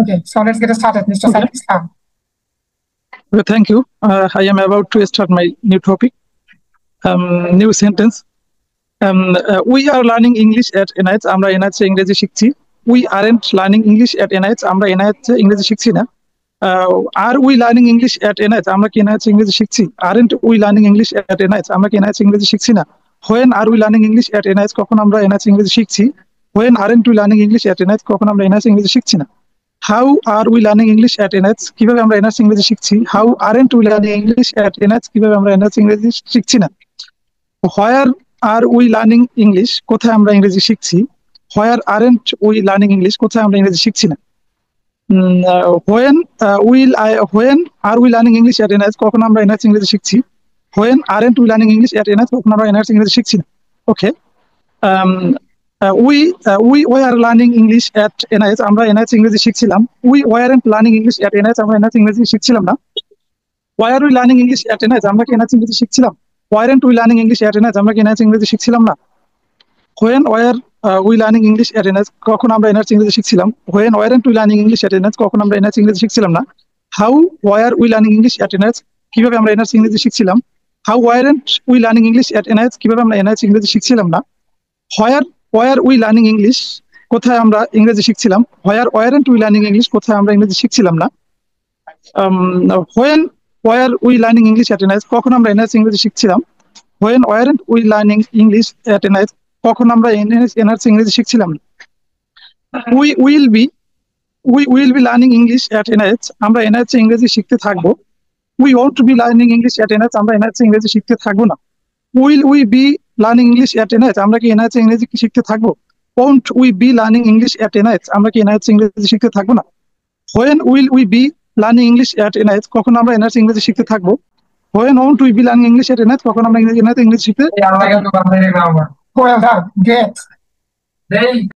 Okay, so let's get started, Mr. Okay. Saif Islam. Thank you. I am about to start my new topic, new sentence. We are learning English at NIH. আমরা NIH ইংরেজি শিখছি. We aren't learning English at NIH. আমরা NIH ইংরেজি শিখছি না. Are we learning English at NIH? আমরা কি NIH ইংরেজি শিখছি? Aren't we learning English at NIH? আমরা কি NIH ইংরেজি শিখছি না. When are we learning English at NIH? কখন আমরা NIH ইংরেজি শিখছি? When aren't we learning English at NIH? কখন আমরা NIH ইংরেজি শিখছি না. How are we learning English at NIH? কিভাবে আমরা NIH ইংরেজি শিখছি? How aren't we learning English at NIH? কিভাবে আমরা NIH ইংরেজি শিখছি না. Where are we learning English? কোথায় আমরা ইংরেজি শিখছি? Where aren't we learning English? কোথায় আমরা ইংরেজি শিখছি না. When are we learning English at NIH? কখন আমরা NIH ইংরেজি শিখছি? When aren't we learning English at NIH? কখন আমরা NIH ইংরেজি শিখছি না. Okay. We were learning English at NIH. আমরা NIH ইংরেজি শিখছিলাম. We weren't learning English at NIH. আমরা NIH ইংরেজি শিখছিলাম না. Why are we learning English at NIH? আমরা কি NIH ইংরেজি শিখছিলাম. Why aren't we learning English at NIH? আমরা কি NIH ইংরেজি শিখছিলাম না. When were we learning English at NIH? কখন আমরা NIH ইংরেজি শিখছিলাম. When weren't we learning English at NIH? কখন আমরা NIH ইংরেজি শিখছিলাম না. How were we learning English at NIH? কিভাবে আমরা NIH ইংরেজি শিখছিলাম. How weren't we learning English at NIH? কিভাবে আমরা NIH ইংরেজি শিখছিলাম না. Where we learning English? কোথায় আমরা ইংরেজি শিখছিলাম. Where weren't we learning English? কোথায় আমরা ইংরেজি শিখছিলাম না. When were we learning English at NIH? কখন আমরা NIH ইংরেজি শিখছিলাম. When weren't we learning English at NIH? কখন আমরা NIH ইংরেজি শিখছিলাম না. We will be learning English at NIH. আমরা NIH ইংরেজি শিখতে থাকবো. We won't be learning English at NIH. আমরা NIH ইংরেজি শিখতে থাকবো না. Will we be learning English at NIH? আমরা কি NIH ইংরেজি শিখতে থাকবো. Won't we be learning English at NIH? আমরা কি NIH ইংরেজি শিখতে থাকবো না. When will we be learning English at NIH? কখন আমরা NIH ইংরেজি শিখতে থাকবো. When won't we be learning English at NIH? কখন আমরা NIH ইংরেজি শিখতে Well done, great.